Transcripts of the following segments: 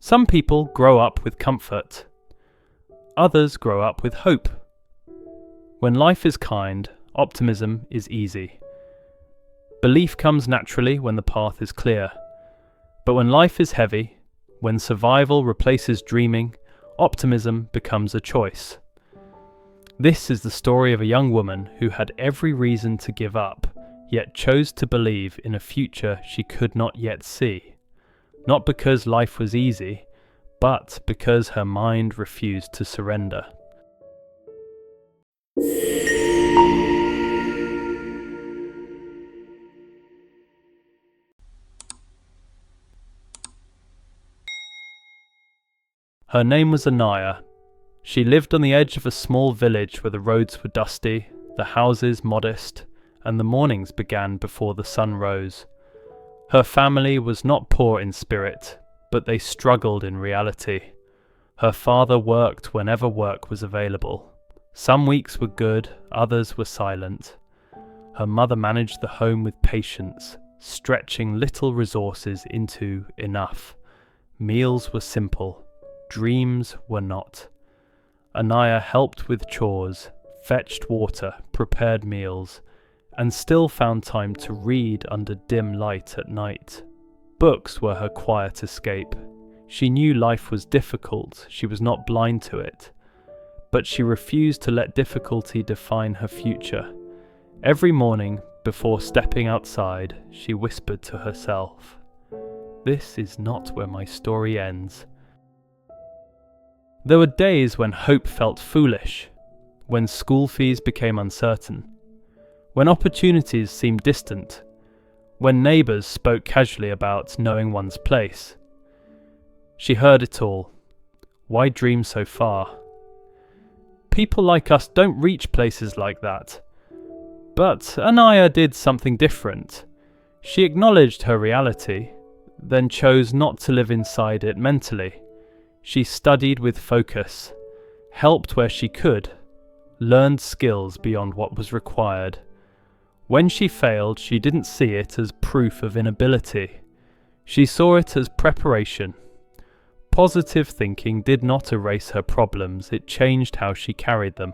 Some people grow up with comfort. Others grow up with hope. When life is kind, optimism is easy. Belief comes naturally when the path is clear. But when life is heavy, when survival replaces dreaming, optimism becomes a choice. This is the story of a young woman who had every reason to give up, yet chose to believe in a future she could not yet see. Not because life was easy, but because her mind refused to surrender. Her name was Anaya. She lived on the edge of a small village where the roads were dusty, the houses modest, and the mornings began before the sun rose. Her family was not poor in spirit, but they struggled in reality. Her father worked whenever work was available. Some weeks were good, others were silent. Her mother managed the home with patience, stretching little resources into enough. Meals were simple, dreams were not. Anaya helped with chores, fetched water, prepared meals, and still found time to read under dim light at night. Books were her quiet escape. She knew life was difficult, she was not blind to it. But she refused to let difficulty define her future. Every morning, before stepping outside, she whispered to herself, "This is not where my story ends." There were days when hope felt foolish, when school fees became uncertain, when opportunities seemed distant, when neighbours spoke casually about knowing one's place. She heard it all. Why dream so far? People like us don't reach places like that. But Anaya did something different. She acknowledged her reality, then chose not to live inside it mentally. She studied with focus, helped where she could, learned skills beyond what was required. When she failed, she didn't see it as proof of inability. She saw it as preparation. Positive thinking did not erase her problems, it changed how she carried them.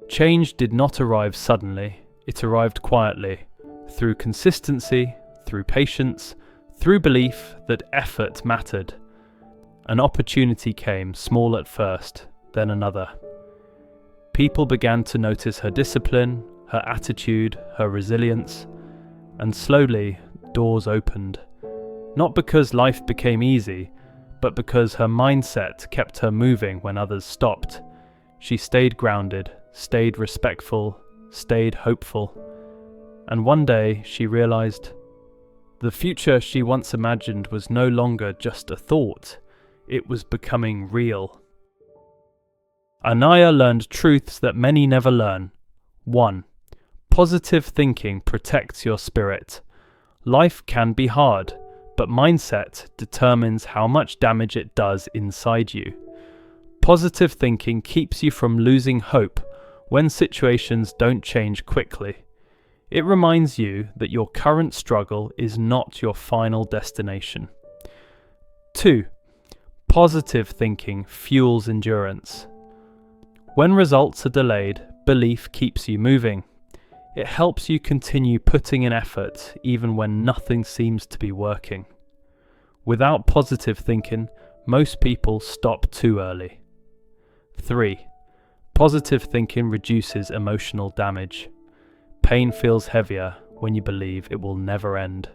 Change did not arrive suddenly, it arrived quietly, through consistency, through patience, through belief that effort mattered. An opportunity came, small at first, then another. People began to notice her discipline, her attitude, her resilience, and slowly doors opened. Not because life became easy, but because her mindset kept her moving when others stopped. She stayed grounded, stayed respectful, stayed hopeful. And one day she realized the future she once imagined was no longer just a thought. It was becoming real. Anaya learned truths that many never learn. 1. Positive thinking protects your spirit. Life can be hard, but mindset determines how much damage it does inside you. Positive thinking keeps you from losing hope when situations don't change quickly. It reminds you that your current struggle is not your final destination. 2. Positive thinking fuels endurance. When results are delayed, belief keeps you moving. It helps you continue putting in effort even when nothing seems to be working. Without positive thinking, most people stop too early. 3. Positive thinking reduces emotional damage. Pain feels heavier when you believe it will never end.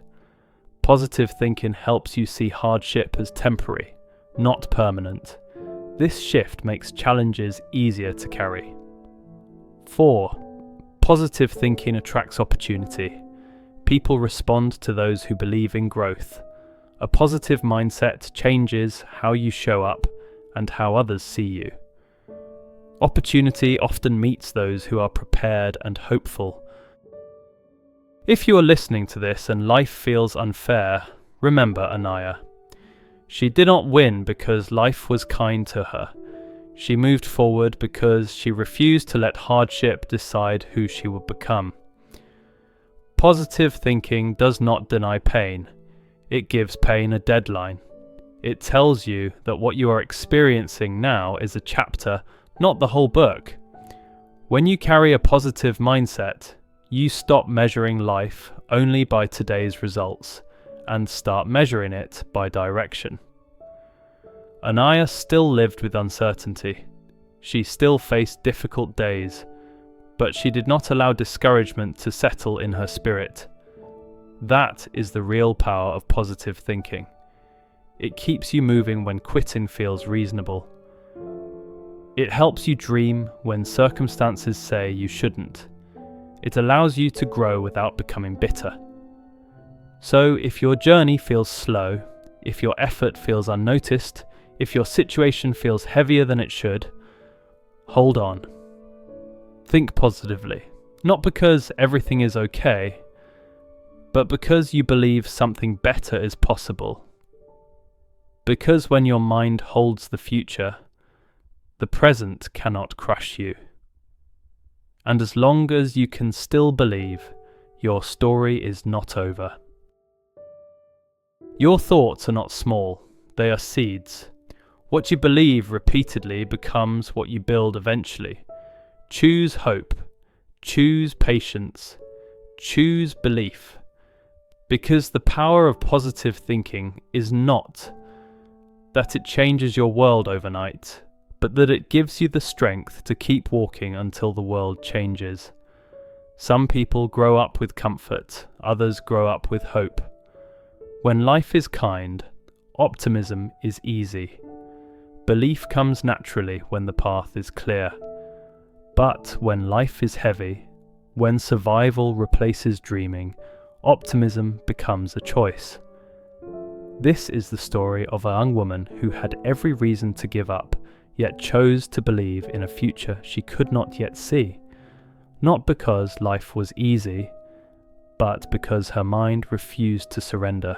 Positive thinking helps you see hardship as temporary, not permanent. This shift makes challenges easier to carry. 4. Positive thinking attracts opportunity. People respond to those who believe in growth. A positive mindset changes how you show up and how others see you. Opportunity often meets those who are prepared and hopeful. If you are listening to this and life feels unfair, remember Anaya. She did not win because life was kind to her. She moved forward because she refused to let hardship decide who she would become. Positive thinking does not deny pain. It gives pain a deadline. It tells you that what you are experiencing now is a chapter, not the whole book. When you carry a positive mindset, you stop measuring life only by today's results and start measuring it by direction. Anaya still lived with uncertainty. She still faced difficult days, but she did not allow discouragement to settle in her spirit. That is the real power of positive thinking. It keeps you moving when quitting feels reasonable. It helps you dream when circumstances say you shouldn't. It allows you to grow without becoming bitter. So if your journey feels slow, if your effort feels unnoticed, if your situation feels heavier than it should, hold on. Think positively, not because everything is okay, but because you believe something better is possible. Because when your mind holds the future, the present cannot crush you. And as long as you can still believe, your story is not over. Your thoughts are not small, they are seeds. What you believe repeatedly becomes what you build eventually. Choose hope, choose patience, choose belief. Because the power of positive thinking is not that it changes your world overnight, but that it gives you the strength to keep walking until the world changes. Some people grow up with comfort, others grow up with hope. When life is kind, optimism is easy. Belief comes naturally when the path is clear. But when life is heavy, when survival replaces dreaming, optimism becomes a choice. This is the story of a young woman who had every reason to give up, yet chose to believe in a future she could not yet see. Not because life was easy, but because her mind refused to surrender.